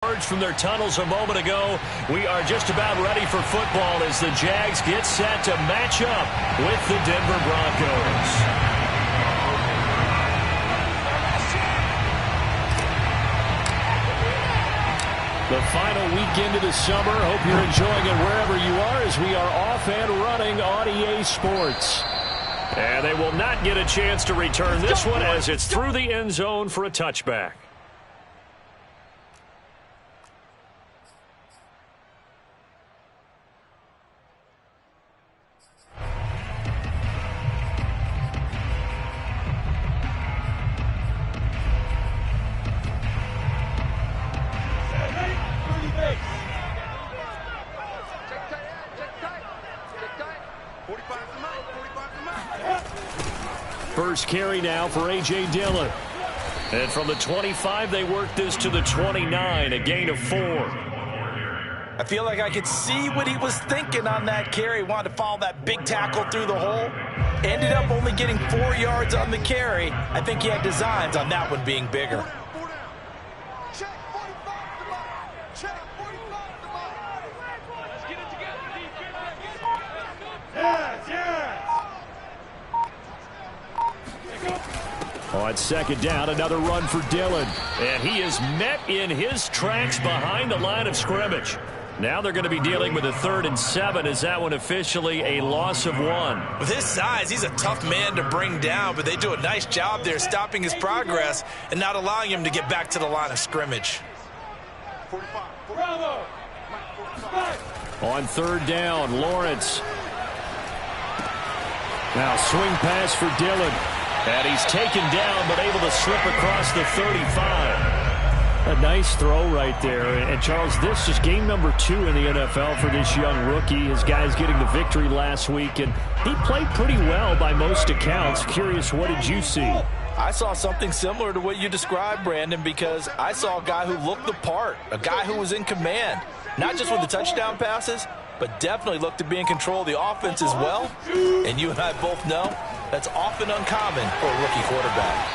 From their tunnels a moment ago. We are just about ready for football as the Jags get set to match up with the Denver Broncos. The final weekend of the summer. Hope you're enjoying it wherever you are as we are off and running on EA Sports. And they will not get a chance to return this one as it's through the end zone for a touchback. First carry now for A.J. Dillon. And from the 25, they work this to the 29, a gain of 4. I feel like I could see what he was thinking on that carry. Wanted to follow that big tackle through the hole. Ended up only getting 4 yards on the carry. I think he had designs on that one being bigger. On second down, another run for Dillon. And he is met in his tracks behind the line of scrimmage. Now they're going to be dealing with a 3rd and 7. Is that one officially a loss of 1? With his size, he's a tough man to bring down, but they do a nice job there stopping his progress and not allowing him to get back to the line of scrimmage. On 3rd down, Lawrence. Now swing pass for Dillon. And he's taken down, but able to slip across the 35. A nice throw right there. And, Charles, this is game number 2 in the NFL for this young rookie. His guys getting the victory last week, and he played pretty well by most accounts. Curious, what did you see? I saw something similar to what you described, Brandon, because I saw a guy who looked the part, a guy who was in command, not just with the touchdown passes, but definitely looked to be in control of the offense as well. And you and I both know that's often uncommon for a rookie quarterback.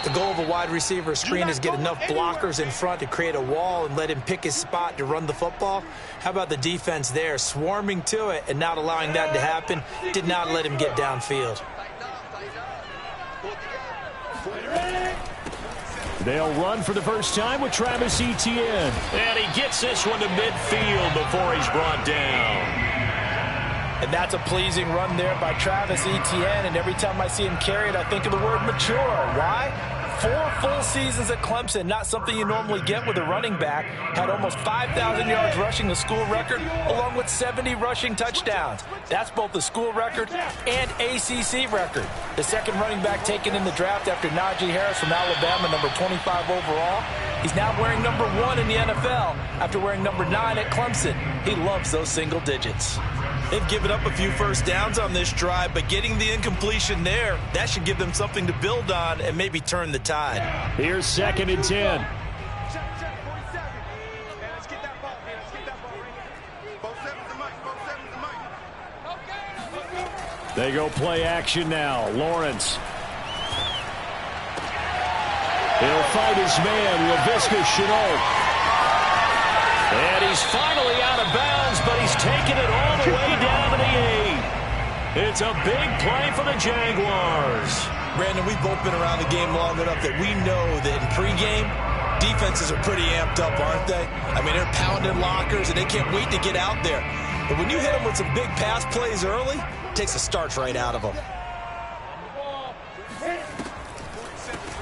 The goal of a wide receiver screen is get enough blockers in front to create a wall and let him pick his spot to run the football. How about the defense there, swarming to it and not allowing that to happen? Did not let him get downfield. They'll run for the first time with Travis Etienne. And he gets this one to midfield before he's brought down. And that's a pleasing run there by Travis Etienne. And every time I see him carry it, I think of the word mature. Why? 4 full seasons at Clemson, not something you normally get with a running back. Had almost 5,000 yards rushing, the school record, along with 70 rushing touchdowns. That's both the school record and ACC record. The second running back taken in the draft after Najee Harris from Alabama, number 25 overall. He's now wearing number 1 in the NFL after wearing number 9 at Clemson. He loves those single digits. They've given up a few first downs on this drive, but getting the incompletion there, that should give them something to build on and maybe turn the tide. Here's 2nd and 10. They go play action now. Lawrence. He'll fight his man, Laviska Shenault. And he's finally out of bounds, but he's taken it all the way down to the 8. It's a big play for the Jaguars. Brandon, we've both been around the game long enough that we know that in pregame, defenses are pretty amped up, aren't they? I mean, they're pounding lockers, and they can't wait to get out there. But when you hit them with some big pass plays early, it takes the starch right out of them.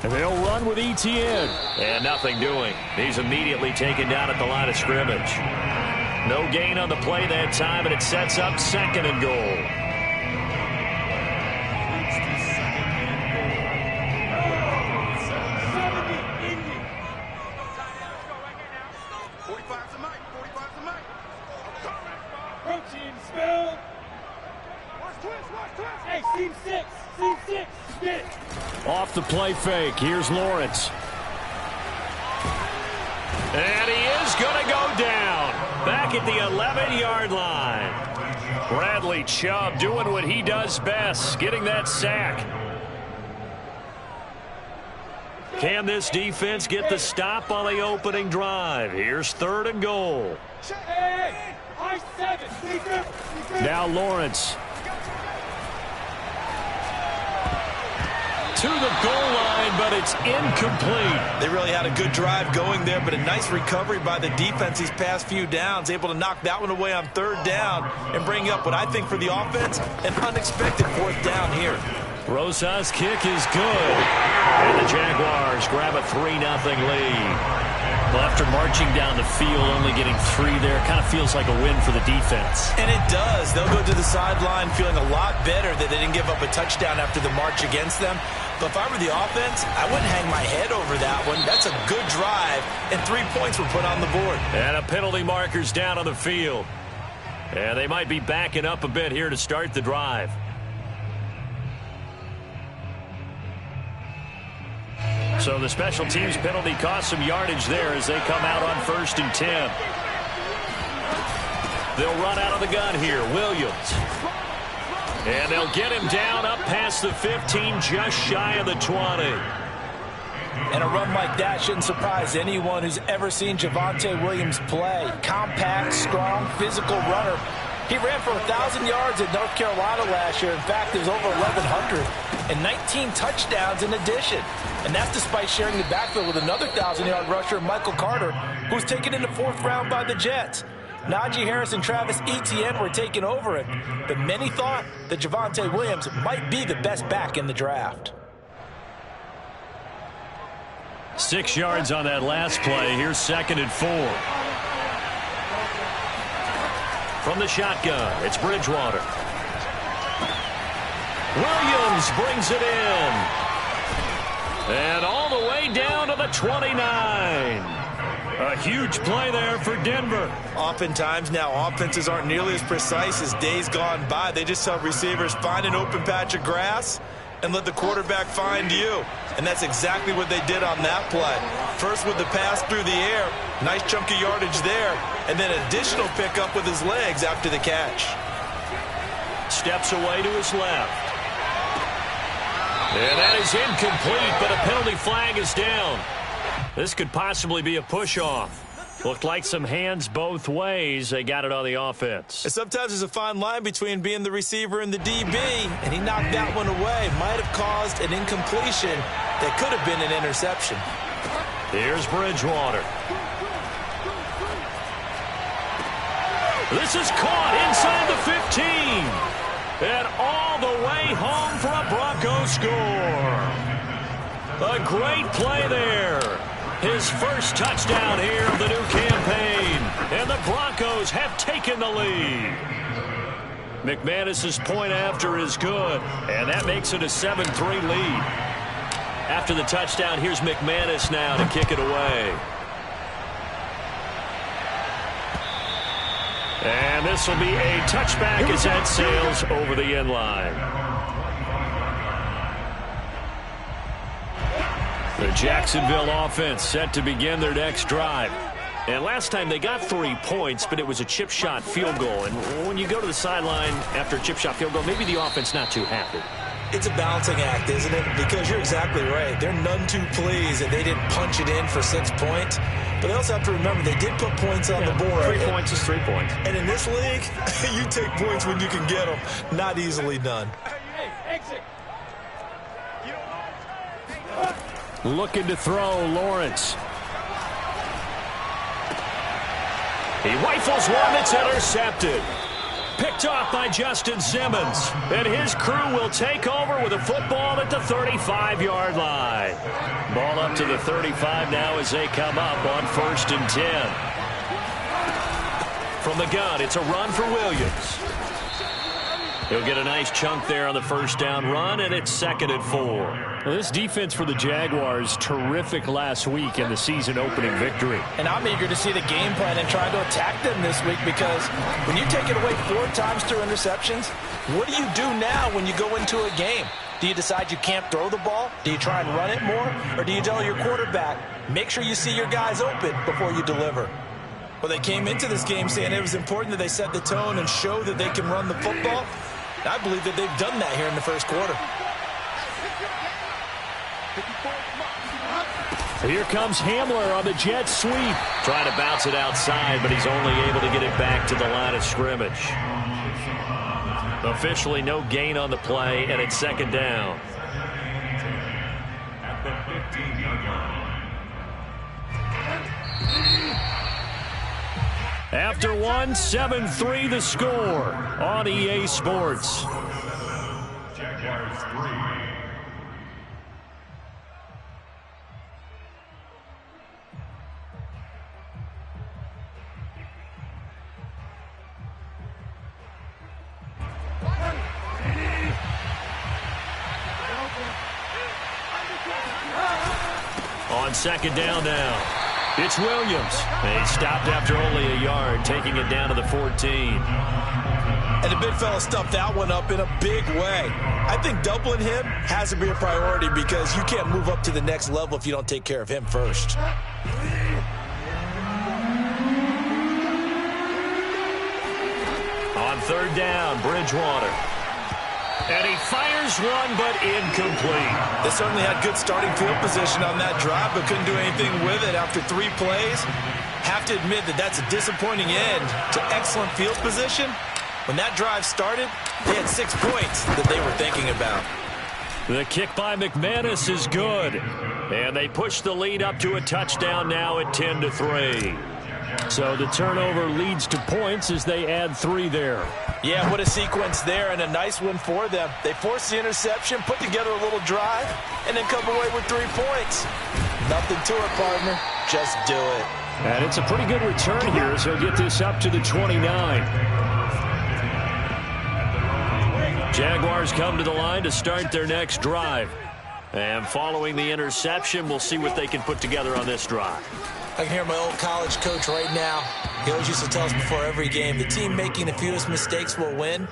And they'll run with Etienne. And nothing doing. He's immediately taken down at the line of scrimmage. No gain on the play that time, and it sets up 2nd and goal. Off the play fake. Here's Lawrence. And he is going to go down. Back at the 11-yard line. Bradley Chubb doing what he does best, getting that sack. Can this defense get the stop on the opening drive? Here's 3rd and goal. Now Lawrence. To the goal line, but it's incomplete. They really had a good drive going there, but a nice recovery by the defense these past few downs, able to knock that one away on 3rd down and bring up what I think for the offense, an unexpected 4th down here. Rosa's kick is good. And the Jaguars grab a 3-0 lead. Well, after marching down the field, only getting 3 there, kind of feels like a win for the defense. And it does. They'll go to the sideline feeling a lot better that they didn't give up a touchdown after the march against them. But if I were the offense, I wouldn't hang my head over that one. That's a good drive, and 3 points were put on the board. And a penalty marker's down on the field. And they might be backing up a bit here to start the drive. So the special teams penalty cost some yardage there as they come out on 1st and 10. They'll run out of the gun here. Williams. And they'll get him down up past the 15, just shy of the 20. And a run like that shouldn't surprise anyone who's ever seen Javonte Williams play. Compact, strong, physical runner. He ran for 1,000 yards at North Carolina last year. In fact, it was over 1,100 and 19 touchdowns in addition. And that's despite sharing the backfield with another 1,000-yard rusher, Michael Carter, who was taken in the 4th round by the Jets. Najee Harris and Travis Etienne were taking over it, but many thought that Javonte Williams might be the best back in the draft. 6 yards on that last play. Here's 2nd and 4. From the shotgun, it's Bridgewater. Williams brings it in. And all the way down to the 29. A huge play there for Denver. Oftentimes now offenses aren't nearly as precise as days gone by. They just tell receivers, find an open patch of grass and let the quarterback find you. And that's exactly what they did on that play. First with the pass through the air, nice chunk of yardage there, and then additional pickup with his legs after the catch. Steps away to his left. And that is incomplete, but a penalty flag is down. This could possibly be a push-off. Looked like some hands both ways. They got it on the offense. And sometimes there's a fine line between being the receiver and the DB, and he knocked that one away. Might have caused an incompletion that could have been an interception. Here's Bridgewater. This is caught inside the 15. And all the way home for a Broncos score. A great play there. His first touchdown here of the new campaign. And the Broncos have taken the lead. McManus's point after is good. And that makes it a 7-3 lead. After the touchdown, here's McManus now to kick it away. And this will be a touchback as that sails over the end line. The Jacksonville offense set to begin their next drive. And last time they got 3 points, but it was a chip shot field goal. And when you go to the sideline after a chip shot field goal, maybe the offense not too happy. It's a balancing act, isn't it? Because you're exactly right. They're none too pleased that they didn't punch it in for 6 points. But they also have to remember they did put points on the board. 3 points is 3 points. And in this league, you take points when you can get them. Not easily done. Looking to throw, Lawrence. He rifles one that's intercepted. Picked off by Justin Simmons. And his crew will take over with a football at the 35-yard line. Ball up to the 35 now as they come up on 1st and 10. From the gun, it's a run for Williams. He'll get a nice chunk there on the first down run, and it's 2nd and 4. Well, this defense for the Jaguars, terrific last week in the season-opening victory. And I'm eager to see the game plan and try to attack them this week, because when you take it away 4 times through interceptions, what do you do now when you go into a game? Do you decide you can't throw the ball? Do you try and run it more? Or do you tell your quarterback, make sure you see your guys open before you deliver? Well, they came into this game saying it was important that they set the tone and show that they can run the football. I believe that they've done that here in the first quarter. Here comes Hamler on the jet sweep. Trying to bounce it outside, but he's only able to get it back to the line of scrimmage. Officially no gain on the play, and it's second down. At the 15-yard line. After one, 7-3 the score on EA Sports. Jaguars 3. On second down now, it's Williams. He stopped after only a yard, taking it down to the 14. And the big fella stuffed that one up in a big way. I think doubling him has to be a priority because you can't move up to the next level if you don't take care of him first. On third down, Bridgewater. And he fires one, but incomplete. They certainly had good starting field position on that drive, but couldn't do anything with it after 3 plays. Have to admit that that's a disappointing end to excellent field position. When that drive started, they had 6 points that they were thinking about. The kick by McManus is good. And they push the lead up to a touchdown now at 10-3. So the turnover leads to points as they add 3 there. Yeah, what a sequence there, and a nice one for them. They forced the interception, put together a little drive, and then come away with 3 points. Nothing to it, partner. Just do it. And it's a pretty good return here, so he'll get this up to the 29. Jaguars come to the line to start their next drive. And following the interception, we'll see what they can put together on this drive. I can hear my old college coach right now. He always used to tell us before every game, the team making the fewest mistakes will win.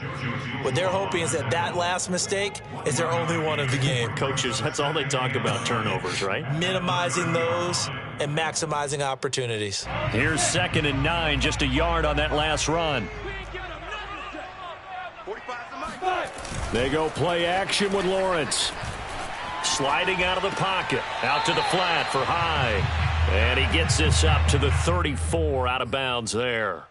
What they're hoping is that that last mistake is their only one of the game. Coaches, that's all they talk about, turnovers, right? Minimizing those and maximizing opportunities. Here's 2nd and 9, just a yard on that last run. They go play action with Lawrence. Sliding out of the pocket, out to the flat for High. And he gets this up to the 34 out of bounds there.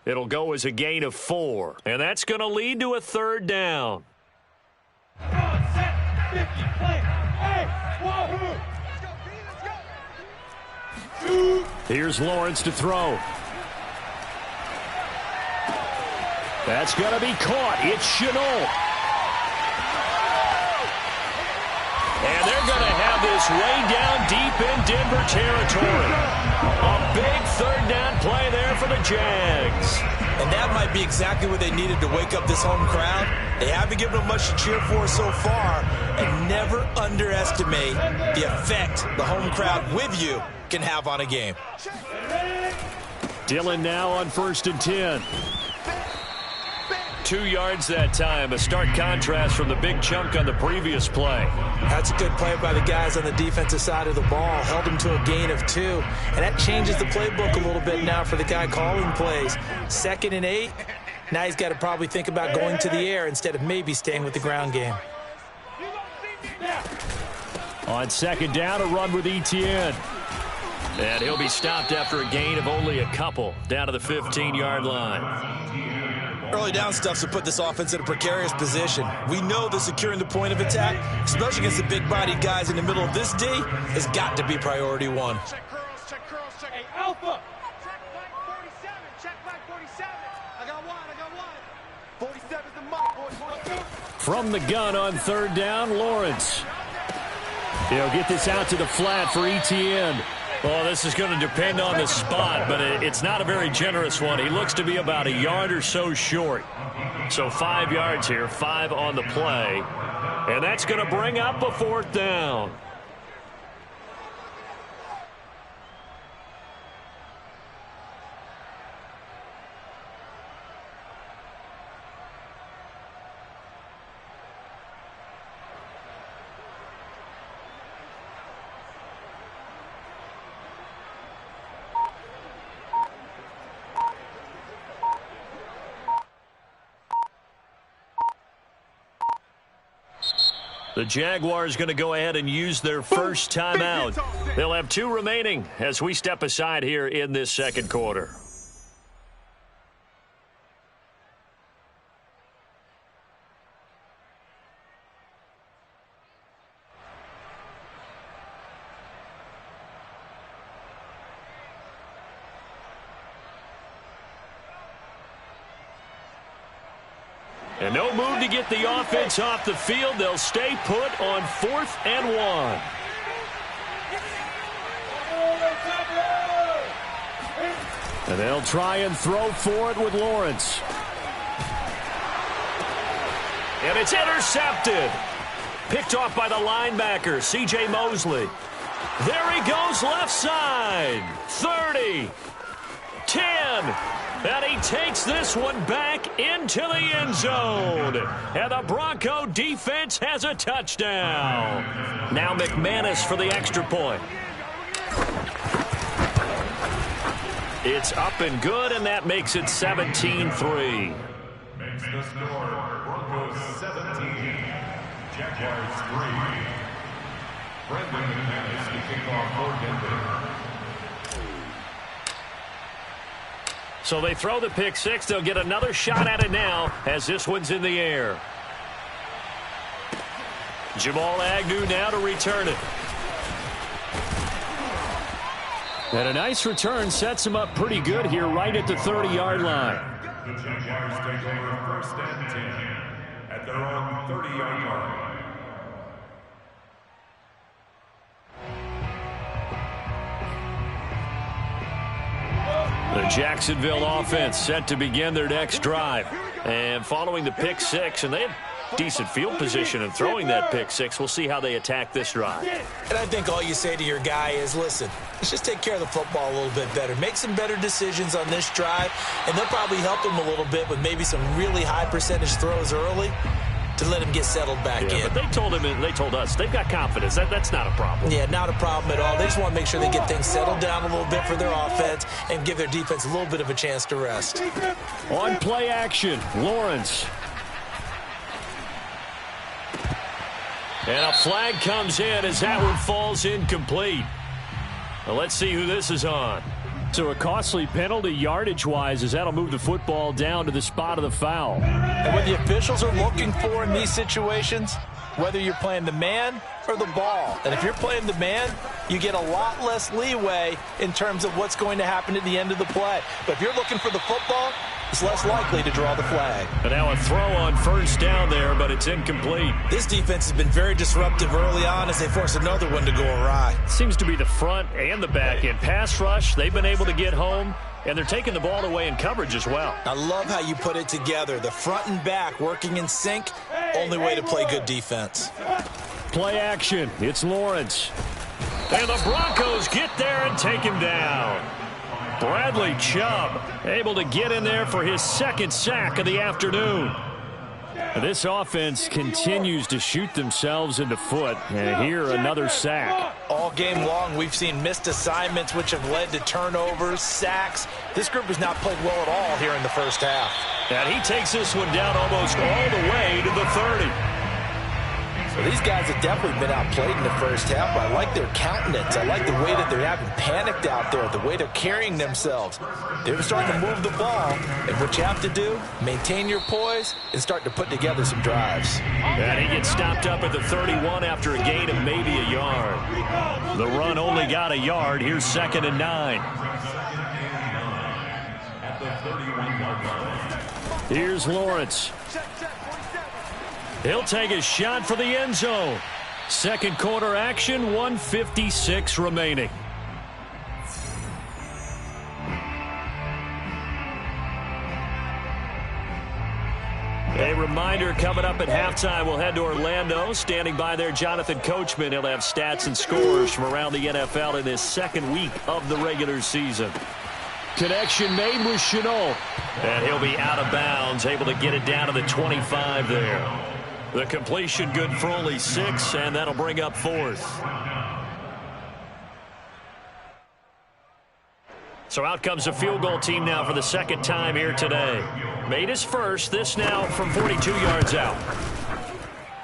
It'll go as a gain of 4. And that's going to lead to a 3rd down. Here's Lawrence to throw. That's going to be caught. It's Chenault. And they're going to have this way down deep in Denver territory. A big 3rd down play there for the Jags. And that might be exactly what they needed to wake up this home crowd. They haven't given them much to cheer for so far. And never underestimate the effect the home crowd with you can have on a game. Dillon now on 1st and 10. 2 yards that time. A stark contrast from the big chunk on the previous play. That's a good play by the guys on the defensive side of the ball. Held them to a gain of 2. And that changes the playbook a little bit now for the guy calling plays. 2nd and 8. Now he's got to probably think about going to the air instead of maybe staying with the ground game. On 2nd down, a run with Etienne. And he'll be stopped after a gain of only a couple, down to the 15-yard line. Early down stuff's to put this offense in a precarious position. We know that securing the point of attack, especially against the big-bodied guys in the middle of this D, has got to be priority 1. Check curls, check curls, check. Hey, Alpha! Check back 47, check back 47. I got one. 47's the mic, boys. From the gun on 3rd down, Lawrence. He'll get this out to the flat for Etienne. Well, this is going to depend on the spot, but it's not a very generous one. He looks to be about a yard or so short. So 5 yards here, 5 on the play. And that's going to bring up a 4th down. The Jaguars going to go ahead and use their first timeout. They'll have 2 remaining as we step aside here in this second quarter. And no move to get the offense off the field. They'll stay put on 4th and 1. And they'll try and throw for it with Lawrence. And it's intercepted. Picked off by the linebacker, C.J. Mosley. There he goes left side. 30. 10. And he takes this one back into the end zone. And the Bronco defense has a touchdown. Now McManus for the extra point. It's up and good, and that makes it 17-3. Makes the score Broncos 17, Jaguars 3. Brendan McManus to kick off for Denver. So they throw the pick six. They'll get another shot at it now as this one's in the air. Jamal Agnew now to return it. And a nice return sets him up pretty good here right at the 30-yard line. The Jaguars take over 1st and 10 at their own 30-yard line. The Jacksonville offense set to begin their next drive. And following the pick six, and they have decent field position in throwing that pick six. We'll see how they attack this drive. And I think all you say to your guy is, listen, let's just take care of the football a little bit better. Make some better decisions on this drive, and they'll probably help him a little bit with maybe some really high percentage throws early to let him get settled back in. But they told him and they told us they've got confidence. That's not a problem. Yeah, not a problem at all. They just want to make sure they get things settled down a little bit for their offense and give their defense a little bit of a chance to rest. On play action, Lawrence. And a flag comes in as that one falls incomplete. Well, let's see who this is on. So a costly penalty yardage-wise as that'll move the football down to the spot of the foul. And what the officials are looking for in these situations, whether you're playing the man or the ball. And if you're playing the man, you get a lot less leeway in terms of what's going to happen at the end of the play. But if you're looking for the football, it's less likely to draw the flag. And now a throw on first down there, but it's incomplete. This defense has been very disruptive early on as they force another one to go awry. Seems to be the front and the back end. Pass rush, they've been able to get home, and they're taking the ball away in coverage as well. I love how you put it together. The front and back working in sync, only way to play good defense. Play action, it's Lawrence. And the Broncos get there and take him down. Bradley Chubb able to get in there for his second sack of the afternoon. This offense continues to shoot themselves in the foot. And here another sack. All game long we've seen missed assignments which have led to turnovers, sacks. This group has not played well at all here in the first half. And he takes this one down almost all the way to the 30. So these guys have definitely been outplayed in the first half, but I like their countenance. I like the way that they're having panicked out there, the way they're carrying themselves. They're starting to move the ball, and what you have to do, maintain your poise and start to put together some drives. And he gets stopped up at the 31 after a gain of maybe a yard. The run only got a yard. Here's 2nd and 9. Here's Lawrence. He'll take a shot for the end zone. Second quarter action, 1:56 remaining. A reminder, coming up at halftime, we'll head to Orlando. Standing by there, Jonathan Coachman. He'll have stats and scores from around the NFL in his second week of the regular season. Connection made with Chenault. And he'll be out of bounds, able to get it down to the 25 there. The completion good for only 6, and that'll bring up 4th. So out comes the field goal team now for the second time here today. Made his first, this now from 42 yards out.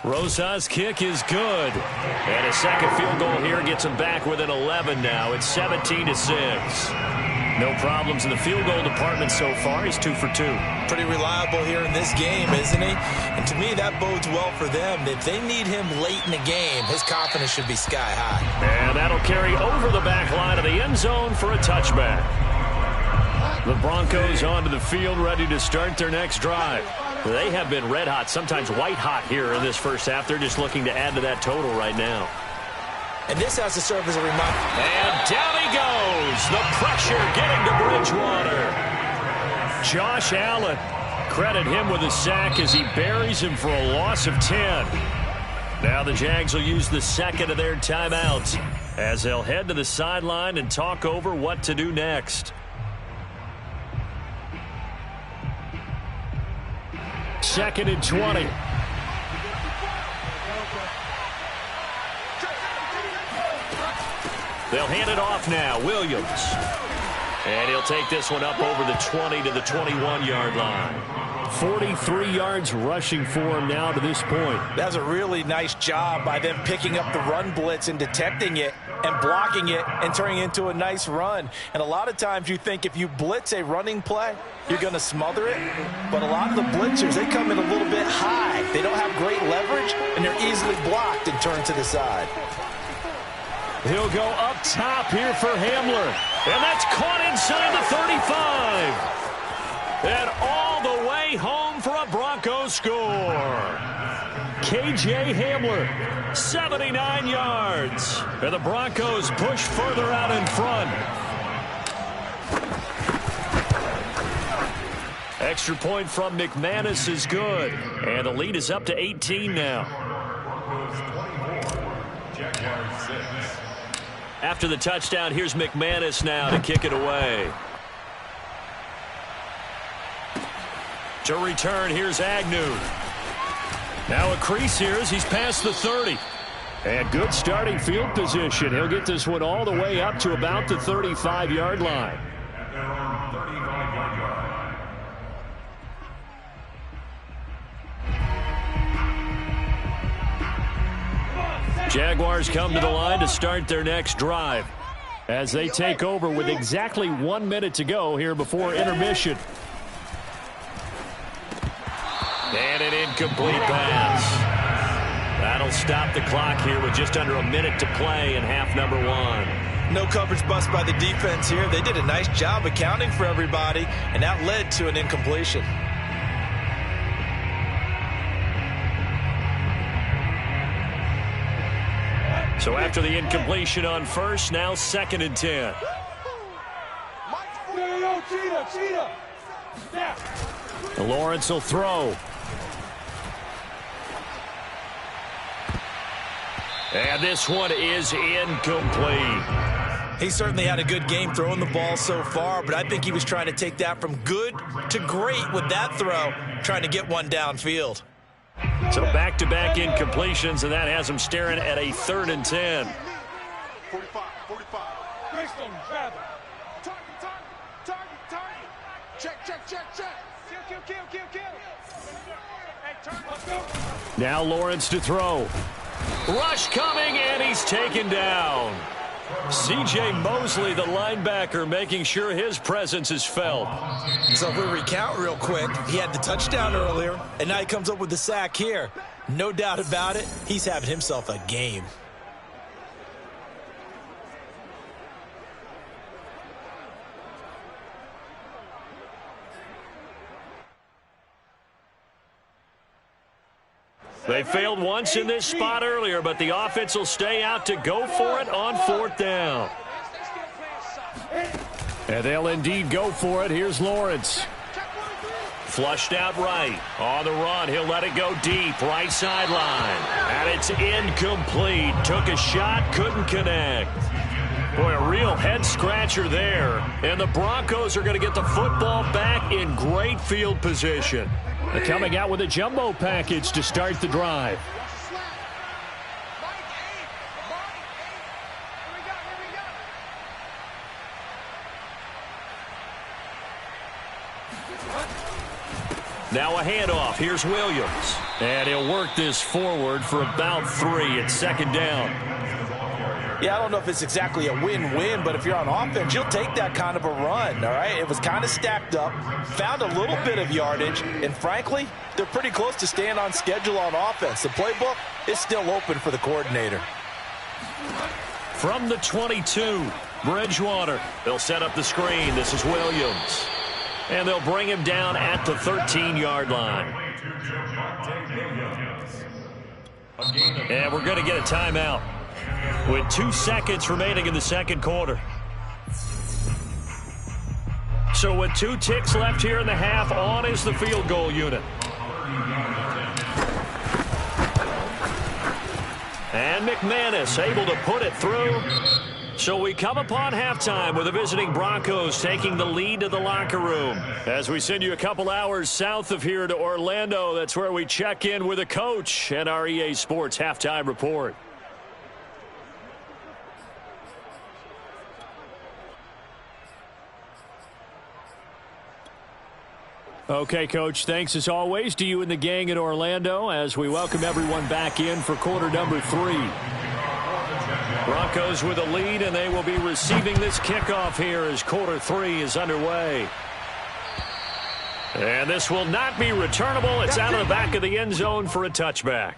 Rosa's kick is good. And a second field goal here gets them back within 11 now. It's 17-6. No problems in the field goal department so far. He's 2 for 2. Pretty reliable here in this game, isn't he? And to me, that bodes well for them. If they need him late in the game, his confidence should be sky high. And that'll carry over the back line of the end zone for a touchback. The Broncos onto the field, ready to start their next drive. They have been red hot, sometimes white hot here in this first half. They're just looking to add to that total right now. And this has to serve as a reminder. And down he goes. The pressure getting to Bridgewater. Josh Allen. Credit him with a sack as he buries him for a loss of 10. Now the Jags will use the second of their timeouts as they'll head to the sideline and talk over what to do next. Second and 20. They'll hand it off now. Williams. And he'll take this one up over the 20 to the 21-yard line. 43 yards rushing for him now to this point. That's a really nice job by them picking up the run blitz and detecting it and blocking it and turning it into a nice run. And a lot of times you think if you blitz a running play, you're going to smother it. But a lot of the blitzers, they come in a little bit high. They don't have great leverage, and they're easily blocked and turned to the side. He'll go up top here for Hamler. And that's caught inside the 35. And all the way home for a Broncos score. K.J. Hamler, 79 yards. And the Broncos push further out in front. Extra point from McManus is good. And the lead is up to 18 now. Broncos 24, Jaguar 6. After the touchdown, here's McManus now to kick it away. To return, here's Agnew. Now a crease here as he's past the 30. And good starting field position. He'll get this one all the way up to about the 35-yard line. At their own 35-yard line. Jaguars come to the line to start their next drive as they take over with exactly 1 minute to go here before intermission. And an incomplete pass. That'll stop the clock here with just under a minute to play in half number 1. No coverage bust by the defense here. They did a nice job accounting for everybody, and that led to an incompletion. So after the incompletion on first, now 2nd and 10. Lawrence will throw. And this one is incomplete. He certainly had a good game throwing the ball so far, but I think he was trying to take that from good to great with that throw, trying to get one downfield. So back-to-back incompletions, and that has him staring at a 3rd and 10. 45. Target. Check. Kill. Hey, turn. Let's go. Now Lawrence to throw. Rush coming, and he's taken down. C.J. Mosley, the linebacker, making sure his presence is felt. So if we recount real quick, he had the touchdown earlier, and now he comes up with the sack here. No doubt about it, he's having himself a game. They failed once in this spot earlier, but the offense will stay out to go for it on 4th down. And they'll indeed go for it. Here's Lawrence. Flushed out right. On the run, he'll let it go deep. Right sideline. And it's incomplete. Took a shot, couldn't connect. Boy, a real head-scratcher there. And the Broncos are going to get the football back in great field position. They're coming out with a jumbo package to start the drive. Now a handoff. Here's Williams. And he'll work this forward for about 3. It's second down. Yeah, I don't know if it's exactly a win-win, but if you're on offense, you'll take that kind of a run, all right? It was kind of stacked up, found a little bit of yardage, and frankly, they're pretty close to staying on schedule on offense. The playbook is still open for the coordinator. From the 22, Bridgewater. They'll set up the screen. This is Williams. And they'll bring him down at the 13-yard line. And we're going to get a timeout with 2 seconds remaining in the second quarter. So with 2 ticks left here in the half, on is the field goal unit. And McManus able to put it through. So we come upon halftime with the visiting Broncos taking the lead to the locker room. As we send you a couple hours south of here to Orlando, that's where we check in with a coach and our EA Sports halftime report. Okay, Coach, thanks as always to you and the gang in Orlando as we welcome everyone back in for quarter number 3. Broncos with a lead, and they will be receiving this kickoff here as quarter 3 is underway. And this will not be returnable. It's out of the back of the end zone for a touchback.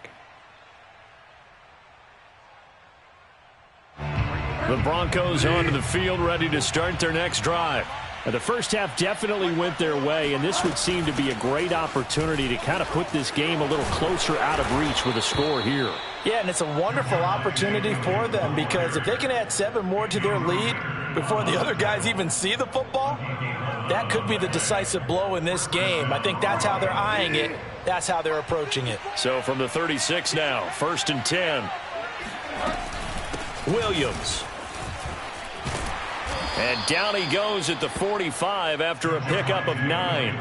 The Broncos onto the field ready to start their next drive. Now, the first half definitely went their way, and this would seem to be a great opportunity to kind of put this game a little closer out of reach with a score here. Yeah, and it's a wonderful opportunity for them because if they can add 7 more to their lead before the other guys even see the football, that could be the decisive blow in this game. I think that's how they're eyeing it. That's how they're approaching it. So from the 36 now, 1st and 10. Williams. And down he goes at the 45 after a pickup of 9.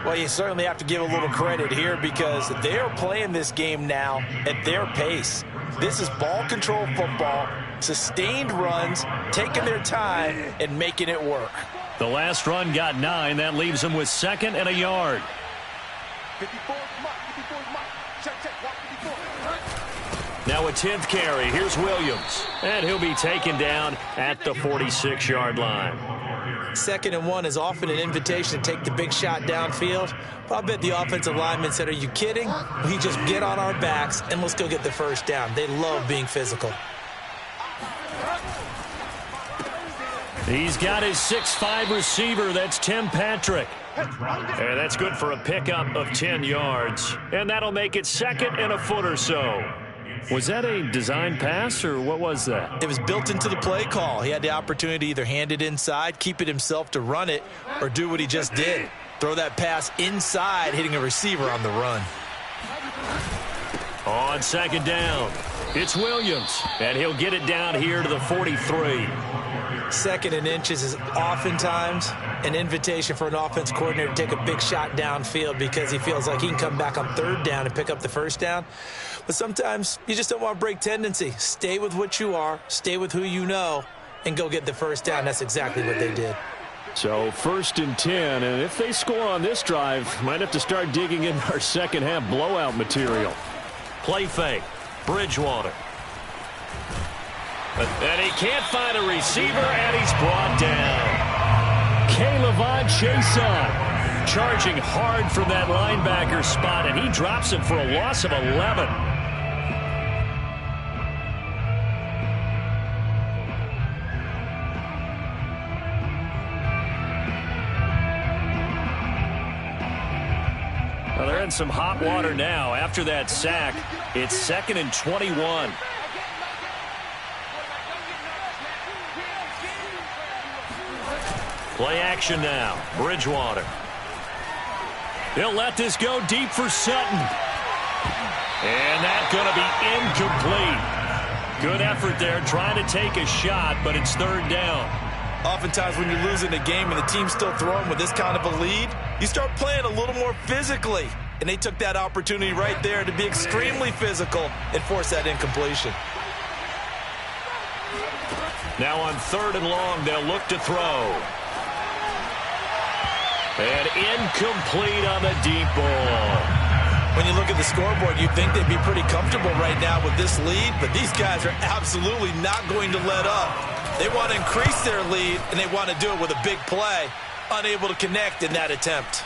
Well, you certainly have to give a little credit here because they are playing this game now at their pace. This is ball control football, sustained runs, taking their time, and making it work. The last run got 9. That leaves them with 2nd and a yard. 54, check, walk 54. Now a 10th carry. Here's Williams. And he'll be taken down at the 46-yard line. 2nd and 1 is often an invitation to take the big shot downfield. But I bet the offensive linemen said, are you kidding? We just get on our backs and let's go get the first down. They love being physical. He's got his 6'5 receiver. That's Tim Patrick. And that's good for a pickup of 10 yards. And that'll make it 2nd and a foot or so. Was that a design pass, or what was that? It was built into the play call. He had the opportunity to either hand it inside, keep it himself to run it, or do what he just did. Throw that pass inside, hitting a receiver on the run. On 2nd down, it's Williams, and he'll get it down here to the 43. 2nd and inches is oftentimes an invitation for an offense coordinator to take a big shot downfield because he feels like he can come back on 3rd down and pick up the first down. But sometimes you just don't want to break tendency. Stay with what you are, stay with who you know, and go get the first down. That's exactly what they did. So 1st and 10, and if they score on this drive, might have to start digging in our second half blowout material. Play fake, Bridgewater. And he can't find a receiver, and he's brought down. K'Lavon Chaisson charging hard from that linebacker spot, and he drops him for a loss of 11. Well, they're in some hot water now. After that sack, it's 2nd and 21. Play action now. Bridgewater. He'll let this go deep for Sutton. And that's going to be incomplete. Good effort there trying to take a shot, but it's 3rd down. Oftentimes when you're losing a game and the team's still throwing with this kind of a lead, you start playing a little more physically. And they took that opportunity right there to be extremely physical and force that incompletion. Now on 3rd and long, they'll look to throw. And incomplete on the deep ball. When you look at the scoreboard, you'd think they'd be pretty comfortable right now with this lead, but these guys are absolutely not going to let up. They want to increase their lead, and they want to do it with a big play. Unable to connect in that attempt.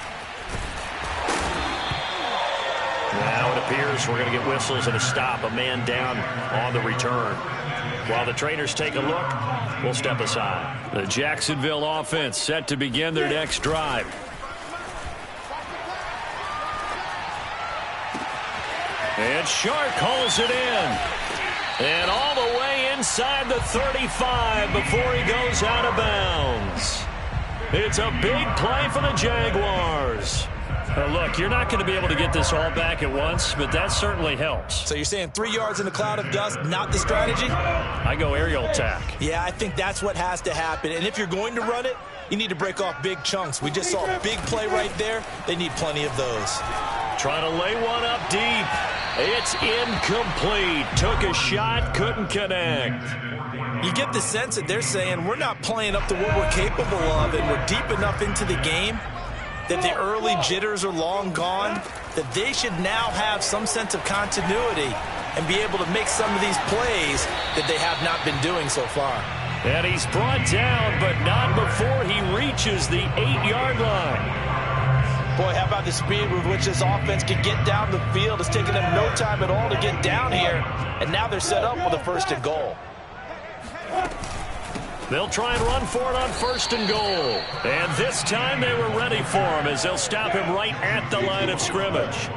Now it appears we're going to get whistles and a stop. A man down on the return. While the trainers take a look, we'll step aside. The Jacksonville offense set to begin their next drive. And Shark hauls it in. And all the way inside the 35 before he goes out of bounds. It's a big play for the Jaguars. Look, you're not going to be able to get this all back at once, but that certainly helps. So you're saying 3 yards in a cloud of dust, not the strategy? I go aerial attack. Yeah, I think that's what has to happen. And if you're going to run it, you need to break off big chunks. We just saw a big play right there. They need plenty of those. Trying to lay one up deep. It's incomplete. Took a shot, couldn't connect. You get the sense that they're saying we're not playing up to what we're capable of, and we're deep enough into the game that the early jitters are long gone, that they should now have some sense of continuity and be able to make some of these plays that they have not been doing so far. And he's brought down, but not before he reaches the 8-yard line. Boy, how about the speed with which this offense can get down the field? It's taken them no time at all to get down here, and now they're set up with a 1st and goal. They'll try and run for it on 1st and goal. And this time they were ready for him as they'll stop him right at the line of scrimmage.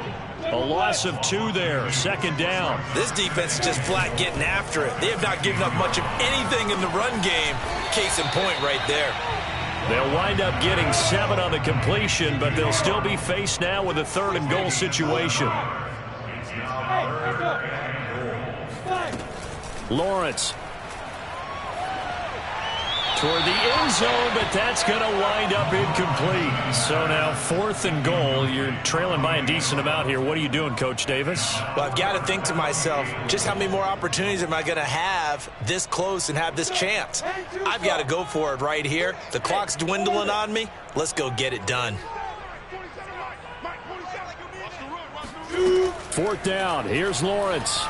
A loss of 2 there, 2nd down. This defense is just flat getting after it. They have not given up much of anything in the run game. Case in point right there. They'll wind up getting 7 on the completion, but they'll still be faced now with a 3rd and goal situation. Lawrence. Toward the end zone, but that's going to wind up incomplete. So now 4th and goal. You're trailing by a decent amount here. What are you doing, Coach Davis? Well, I've got to think to myself, just how many more opportunities am I going to have this close and have this chance? I've got to go for it right here. The clock's dwindling on me. Let's go get it done. 4th down. Here's Lawrence.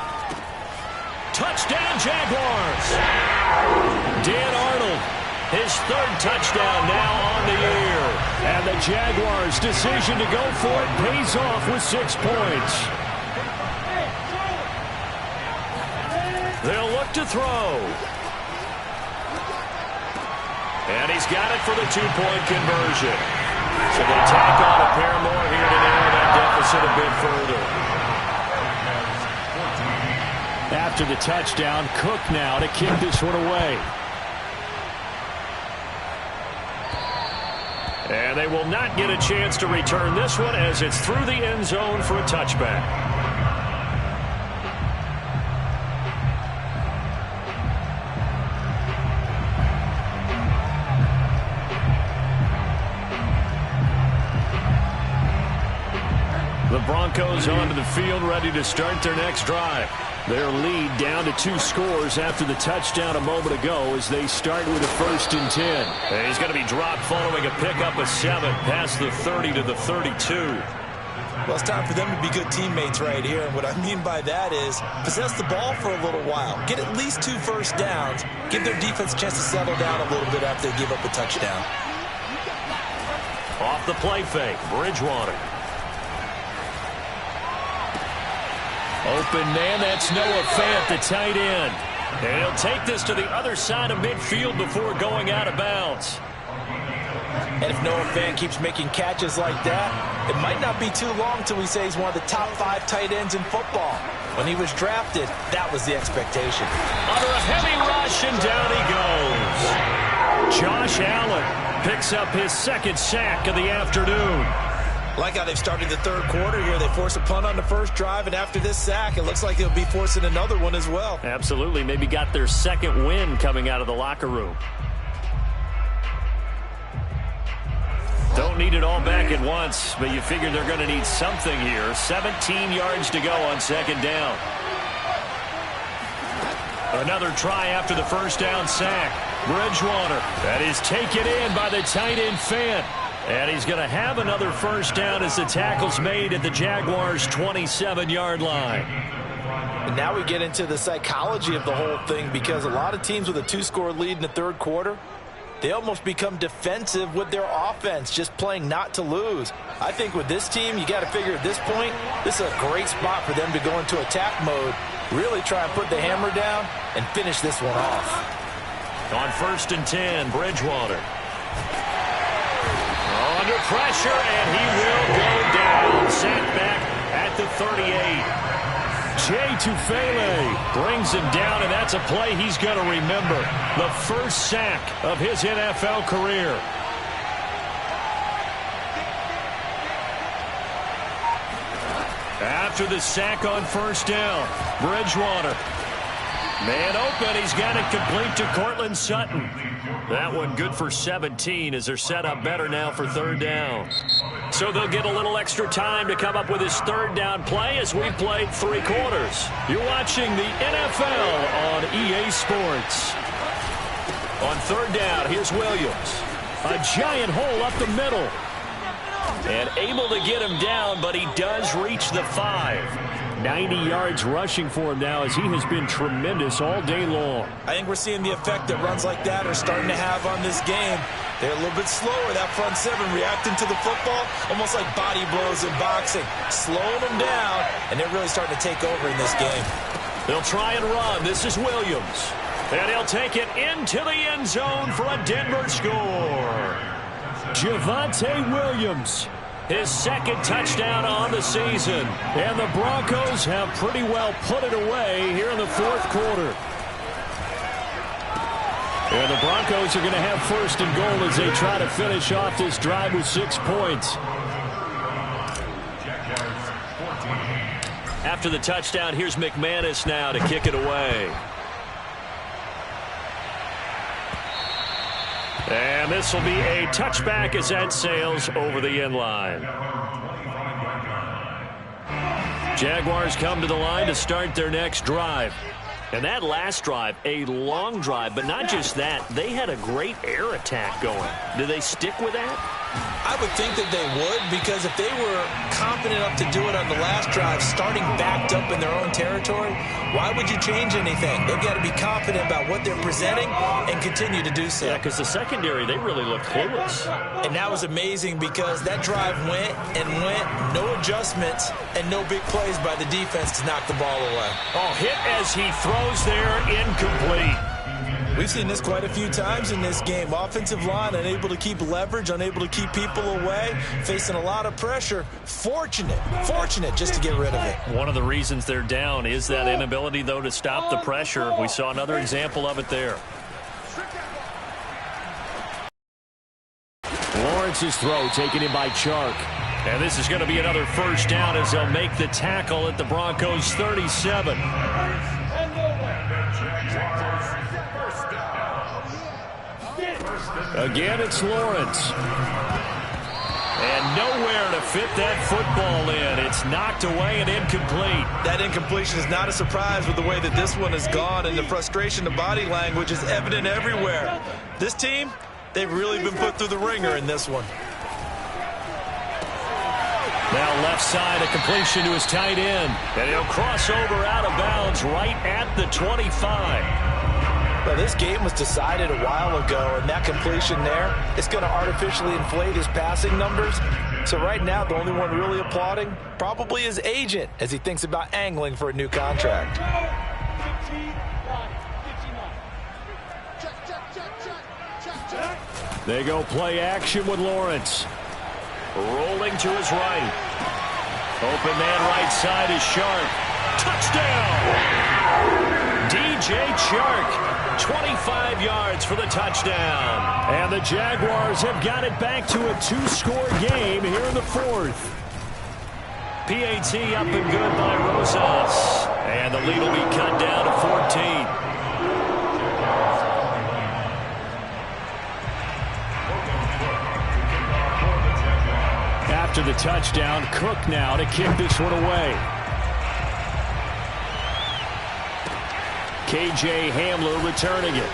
Touchdown, Jaguars. Dan Arnold. His 3rd touchdown now on the year. And the Jaguars' decision to go for it pays off with 6 points. They'll look to throw. And he's got it for the 2-point conversion. So they tack on a pair more here to narrow that deficit a bit further. After the touchdown, Cook now to kick this one away. And they will not get a chance to return this one as it's through the end zone for a touchback. The Broncos onto the field ready to start their next drive. Their lead down to 2 scores after the touchdown a moment ago as they start with a 1st and 10. And he's going to be dropped following a pickup of 7 past the 30 to the 32. Well, it's time for them to be good teammates right here. And what I mean by that is possess the ball for a little while. Get at least 2 first downs. Give their defense a chance to settle down a little bit after they give up a touchdown. Off the play fake, Bridgewater. Open man, that's Noah Fant, the tight end. And he'll take this to the other side of midfield before going out of bounds. And if Noah Fant keeps making catches like that, it might not be too long till we say he's one of the top 5 tight ends in football. When he was drafted, that was the expectation. Under a heavy rush, and down he goes. Josh Allen picks up his 2nd sack of the afternoon. Like how they've started the 3rd quarter here. They force a punt on the 1st drive, and after this sack, it looks like they'll be forcing another one as well. Absolutely. Maybe got their 2nd win coming out of the locker room. Don't need it all back at once, but you figure they're going to need something here. 17 yards to go on 2nd down. Another try after the 1st down sack. Bridgewater. That is taken in by the tight end Fant. And he's going to have another first down as the tackle's made at the Jaguars' 27-yard line. And now we get into the psychology of the whole thing, because a lot of teams with a 2-score lead in the third quarter, they almost become defensive with their offense, just playing not to lose. I think with this team, you got to figure at this point, this is a great spot for them to go into attack mode, really try and put the hammer down and finish this one off. On 1st and 10, Bridgewater. Under pressure, and he will go down. Sacked back at the 38. Jay Tufele brings him down, and that's a play he's going to remember. The first sack of his NFL career. After the sack on 1st down, Bridgewater. Man open, he's got it complete to Cortland Sutton. That one good for 17 as they're set up better now for 3rd down. So they'll get a little extra time to come up with his 3rd down play as we played 3 quarters. You're watching the NFL on EA Sports. On 3rd down, here's Williams. A giant hole up the middle. And able to get him down, but he does reach the 5. 90 yards rushing for him now, as he has been tremendous all day long. I think we're seeing the effect that runs like that are starting to have on this game. They're a little bit slower, that front 7, reacting to the football, almost like body blows in boxing, slowing them down, and they're really starting to take over in this game. They'll try and run. This is Williams. And he'll take it into the end zone for a Denver score. Javonte Williams, his 2nd touchdown on the season. And the Broncos have pretty well put it away here in the 4th quarter. And the Broncos are going to have 1st and goal as they try to finish off this drive with 6 points. After the touchdown, here's McManus now to kick it away. And this will be a touchback as that sails over the end line. Jaguars come to the line to start their next drive. And that last drive, a long drive, but not just that. They had a great air attack going. Do they stick with that? I would think that they would, because if they were confident enough to do it on the last drive, starting backed up in their own territory, why would you change anything? They've got to be confident about what they're presenting and continue to do so. Yeah, because the secondary, they really looked clueless. And that was amazing, because that drive went and went, no adjustments, and no big plays by the defense to knock the ball away. Oh, hit as he throws there, incomplete. We've seen this quite a few times in this game. Offensive line unable to keep leverage, unable to keep people away, facing a lot of pressure. Fortunate just to get rid of it. One of the reasons they're down is that inability, though, to stop the pressure. We saw another example of it there. Lawrence's throw taken in by Chark. And this is going to be another first down as they'll make the tackle at the Broncos' 37. Again, it's Lawrence. And nowhere to fit that football in. It's knocked away and incomplete. That incompletion is not a surprise with the way that this one has gone, and the frustration, the body language is evident everywhere. This team, they've really been put through the ringer in this one. Now left side, a completion to his tight end. And he'll cross over out of bounds right at the 25. Well, this game was decided a while ago, and that completion there, it's going to artificially inflate his passing numbers. So right now, the only one really applauding probably his agent as he thinks about angling for a new contract. They go play action with Lawrence. Rolling to his right. Open man right side is Chark. Touchdown! DJ Chark. 25 yards for the touchdown. And the Jaguars have got it back to a 2-score game here in the 4th. PAT up and good by Rosas. And the lead will be cut down to 14. After the touchdown, Cook now to kick this one away. KJ Hamler returning it.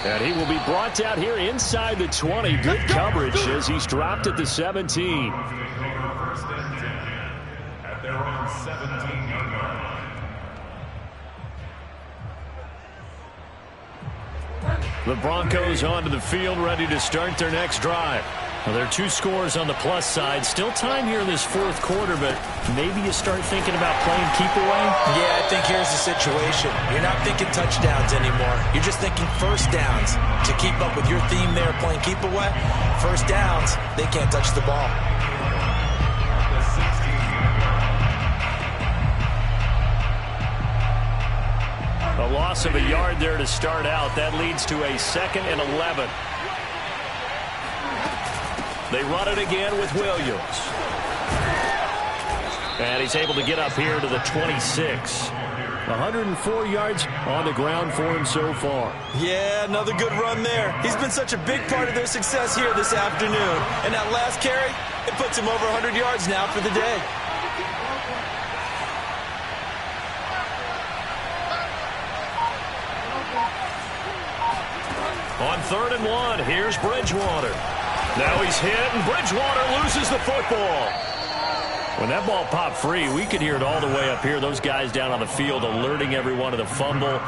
And he will be brought out here inside the 20. Good coverage as he's dropped at the 17. First and 10 at their own 17-yard line. The Broncos onto the field, ready to start their next drive. Well, there are 2 scores on the plus side. Still time here in this fourth quarter, but maybe you start thinking about playing keep away? Yeah, I think here's the situation. You're not thinking touchdowns anymore. You're just thinking first downs. To keep up with your theme there, playing keep away, first downs, they can't touch the ball. A loss of a yard there to start out. That leads to a 2nd and 11. They run it again with Williams. And he's able to get up here to the 26. 104 yards on the ground for him so far. Yeah, another good run there. He's been such a big part of their success here this afternoon. And that last carry, it puts him over 100 yards now for the day. On 3rd and 1, here's Bridgewater. Now he's hit, and Bridgewater loses the football. When that ball popped free, we could hear it all the way up here. Those guys down on the field alerting everyone of the fumble.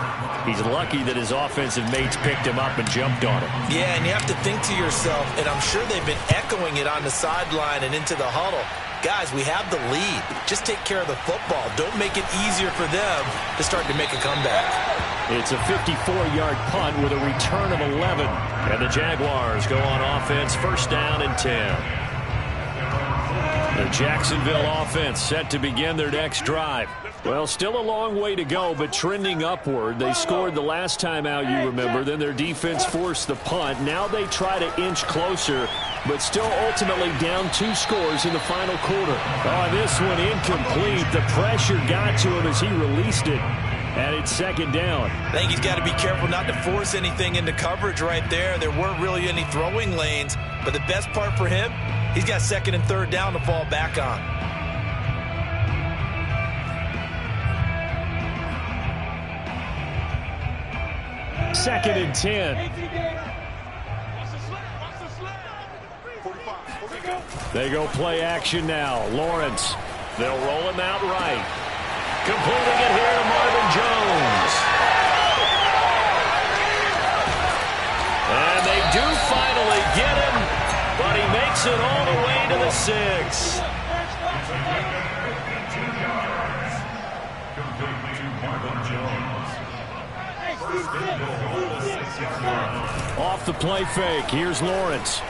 He's lucky that his offensive mates picked him up and jumped on him. Yeah, and you have to think to yourself, and I'm sure they've been echoing it on the sideline and into the huddle. Guys, we have the lead. Just take care of the football. Don't make it easier for them to start to make a comeback. It's a 54-yard punt with a return of 11. And the Jaguars go on offense, 1st down and 10. The Jacksonville offense set to begin their next drive. Well, still a long way to go, but trending upward. They scored the last time out, you remember. Then their defense forced the punt. Now they try to inch closer, but still ultimately down 2 scores in the final quarter. Oh, this one incomplete. The pressure got to him as he released it. And it's 2nd down. I think he's got to be careful not to force anything into coverage right there. There weren't really any throwing lanes. But the best part for him, he's got 2nd and 3rd down to fall back on. Second and 10. They go play action now. Lawrence. They'll roll him out right. Completing it here to Marvin Jones. And they do finally get him, but he makes it all the way to the 6. Off the play fake, here's Lawrence.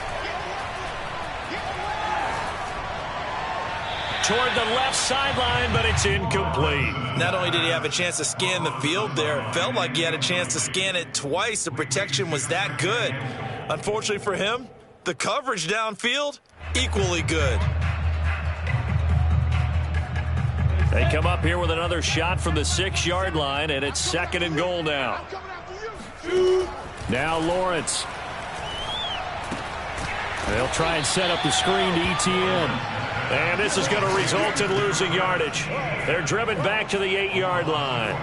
Toward the left sideline, but it's incomplete. Not only did he have a chance to scan the field there, it felt like he had a chance to scan it twice. The protection was that good. Unfortunately for him, the coverage downfield, equally good. They come up here with another shot from the 6-yard line, and it's 2nd and goal now. Now Lawrence. They'll try and set up the screen to ETN. And this is going to result in losing yardage. They're driven back to the 8-yard line.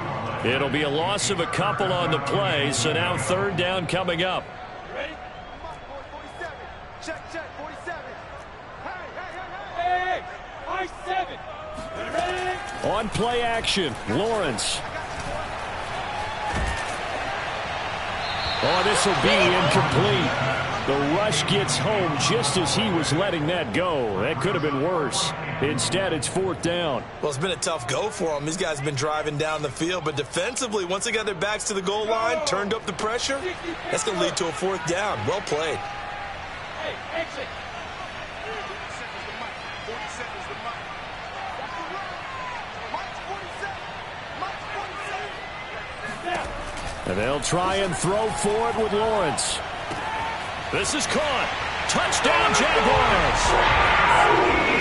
It'll be a loss of a couple on the play, so now 3rd down coming up. Ready? 47. Check, check, 47. Hey, 47. Ready? On play action, Lawrence. Oh, this will be incomplete. The rush gets home just as he was letting that go. That could have been worse. Instead, it's 4th down. Well, it's been a tough go for them. These guys have been driving down the field, but defensively, once they got their backs to the goal line, turned up the pressure, that's going to lead to a 4th down. Well played. Hey, exit. 47 is the mic. 47 is the mic. Mike's 47. Mike's 47. And they'll try and throw for it with Lawrence. This is caught. Touchdown, Jaguars.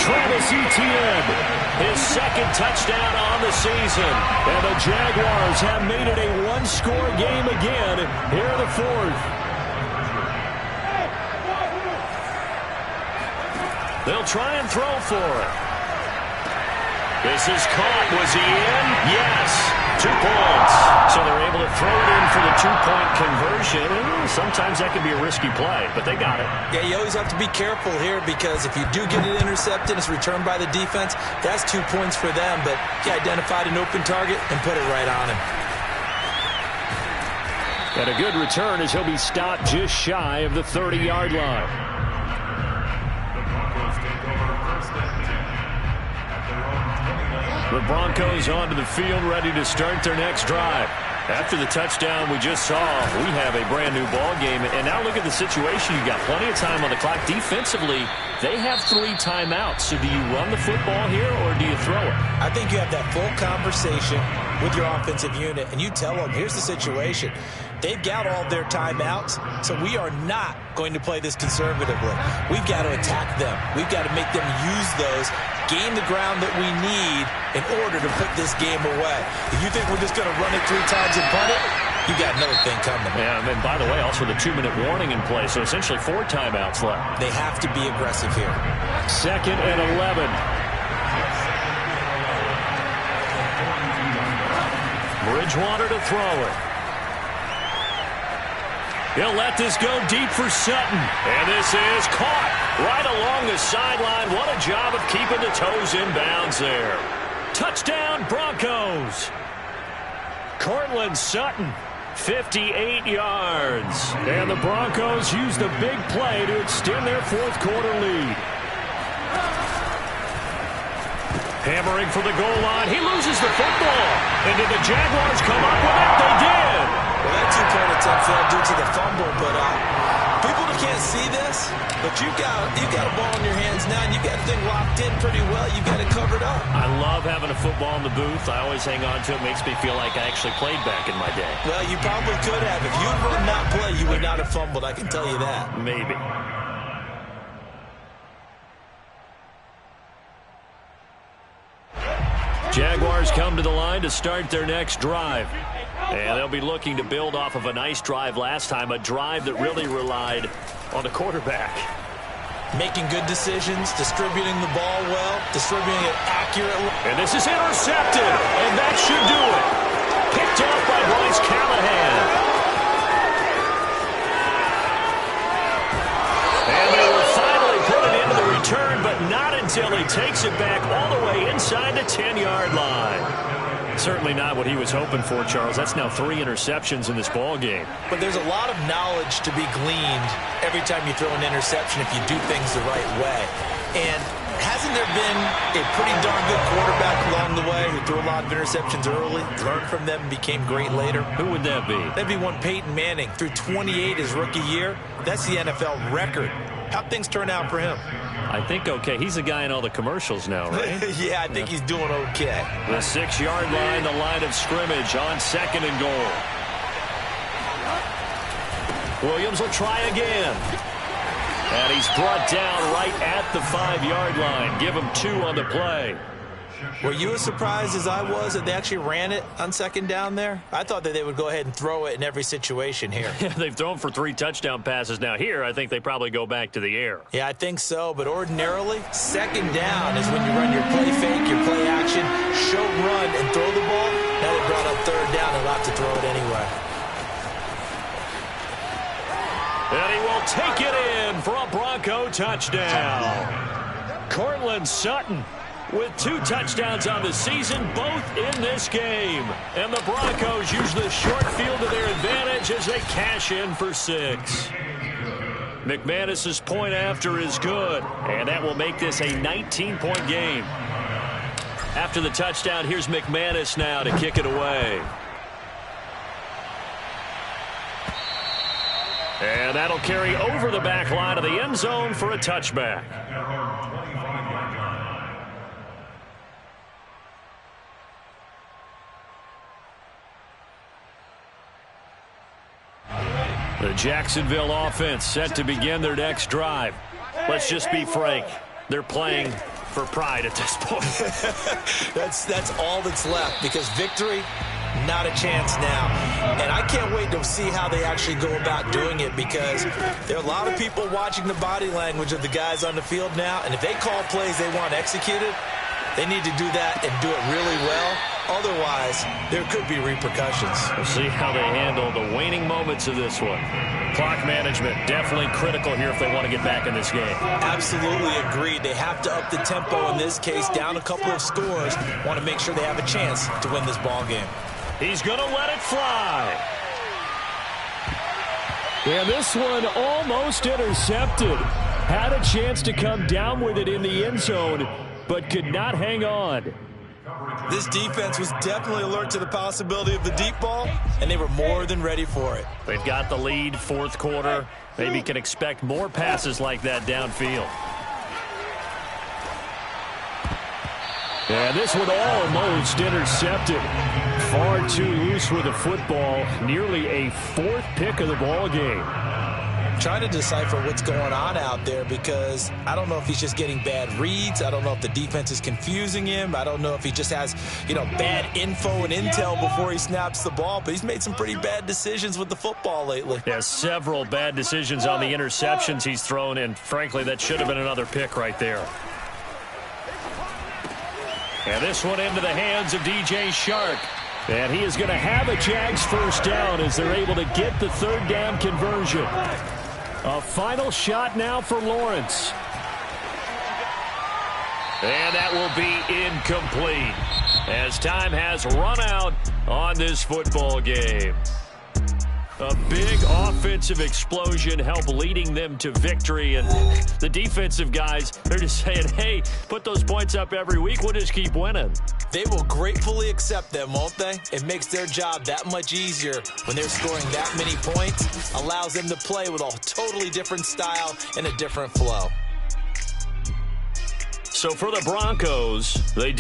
Travis Etienne, his 2nd touchdown on the season. And the Jaguars have made it a 1-score game again here in the 4th. They'll try and throw for it. This is caught. Was he in? Yes. 2 points. So they're able to throw it in for the 2-point conversion. And sometimes that can be a risky play, but they got it. Yeah, you always have to be careful here because if you do get it intercepted, it's returned by the defense. That's 2 points for them, but he identified an open target and put it right on him. And a good return as he'll be stopped just shy of the 30-yard line. The Broncos onto the field, ready to start their next drive. After the touchdown we just saw, we have a brand-new ball game. And now look at the situation. You've got plenty of time on the clock. Defensively, they have 3 timeouts. So do you run the football here or do you throw it? I think you have that full conversation with your offensive unit, and you tell them, here's the situation. They've got all their timeouts, so we are not going to play this conservatively. We've got to attack them. We've got to make them use those, gain the ground that we need in order to put this game away. If you think we're just going to run it 3 times and punt it, you got another thing coming. Yeah, and then, by the way, also the 2-minute warning in play, so essentially 4 timeouts left. They have to be aggressive here. 2nd and 11. Bridgewater to throw it. He'll let this go deep for Sutton. And this is caught right along the sideline. What a job of keeping the toes in bounds there. Touchdown, Broncos. Cortland Sutton, 58 yards. And the Broncos use the big play to extend their 4th quarter lead. Hammering for the goal line. He loses the football. And did the Jaguars come up with it? They did. Well, that 2-point attempt failed due to the fumble, but people that can't see this, but you've got a ball in your hands now, and you've got the thing locked in pretty well. You've got it covered up. I love having a football in the booth. I always hang on to it. Makes me feel like I actually played back in my day. Well, you probably could have. If you would not play, you would not have fumbled. I can tell you that. Maybe. Jaguars come to the line to start their next drive. And they'll be looking to build off of a nice drive last time, a drive that really relied on the quarterback. Making good decisions, distributing the ball well, distributing it accurately. And this is intercepted, and that should do it. Picked off by Bryce Callahan. And they will finally put it into the return, but not until he takes it back all the way inside the 10-yard line. Certainly not what he was hoping for, Charles. That's now 3 interceptions in this ball game. But there's a lot of knowledge to be gleaned every time you throw an interception if you do things the right way. And hasn't there been a pretty darn good quarterback along the way who threw a lot of interceptions early, learned from them, and became great later? Who would that be? That'd be one Peyton Manning. Threw 28 his rookie year. That's the NFL record. How'd things turn out for him? I think okay. He's the guy in all the commercials now, right? Yeah, I think he's doing okay. The 6-yard line, the line of scrimmage on 2nd and goal. Williams will try again. And he's brought down right at the 5-yard line. Give him 2 on the play. Were you as surprised as I was that they actually ran it on 2nd down there? I thought that they would go ahead and throw it in every situation here. Yeah, they've thrown for 3 touchdown passes. Now here, I think they probably go back to the air. Yeah, I think so. But ordinarily, 2nd down is when you run your play fake, your play action, show run, and throw the ball. Now they brought up 3rd down and allowed to throw it anyway. And he will take it in for a Bronco touchdown. Cortland Sutton with 2 touchdowns on the season, both in this game. And the Broncos use the short field to their advantage as they cash in for 6. McManus's point after is good, and that will make this a 19-point game. After the touchdown, here's McManus now to kick it away. And that'll carry over the back line of the end zone for a touchback. The Jacksonville offense set to begin their next drive. Let's just be frank. They're playing for pride at this point. That's all that's left, because victory, not a chance now. And I can't wait to see how they actually go about doing it, because there are a lot of people watching the body language of the guys on the field now, and if they call plays they want executed, they need to do that and do it really well. Otherwise, there could be repercussions. We'll see how they handle the waning moments of this one. Clock management, definitely critical here if they want to get back in this game. Absolutely agreed. They have to up the tempo in this case, down a couple of scores. Want to make sure they have a chance to win this ball game. He's going to let it fly. And this one almost intercepted. Had a chance to come down with it in the end zone, but could not hang on. This defense was definitely alert to the possibility of the deep ball, and they were more than ready for it. They've got the lead, fourth quarter. Maybe can expect more passes like that downfield. And this one almost intercepted. Far too loose with the football. Nearly a fourth pick of the ball game. Trying to decipher what's going on out there because I don't know if he's just getting bad reads. I don't know if the defense is confusing him. I don't know if he just has, bad info and intel before he snaps the ball. But he's made some pretty bad decisions with the football lately. Yeah, several bad decisions on the interceptions he's thrown, and frankly, that should have been another pick right there. And this one into the hands of DJ Shark. And he is going to have a Jags first down as they're able to get the third down conversion. A final shot now for Lawrence. And that will be incomplete as time has run out on this football game. A big offensive explosion helped leading them to victory. And the defensive guys, they're just saying, hey, put those points up every week. We'll just keep winning. They will gratefully accept them, won't they? It makes their job that much easier when they're scoring that many points. Allows them to play with a totally different style and a different flow. So for the Broncos, they did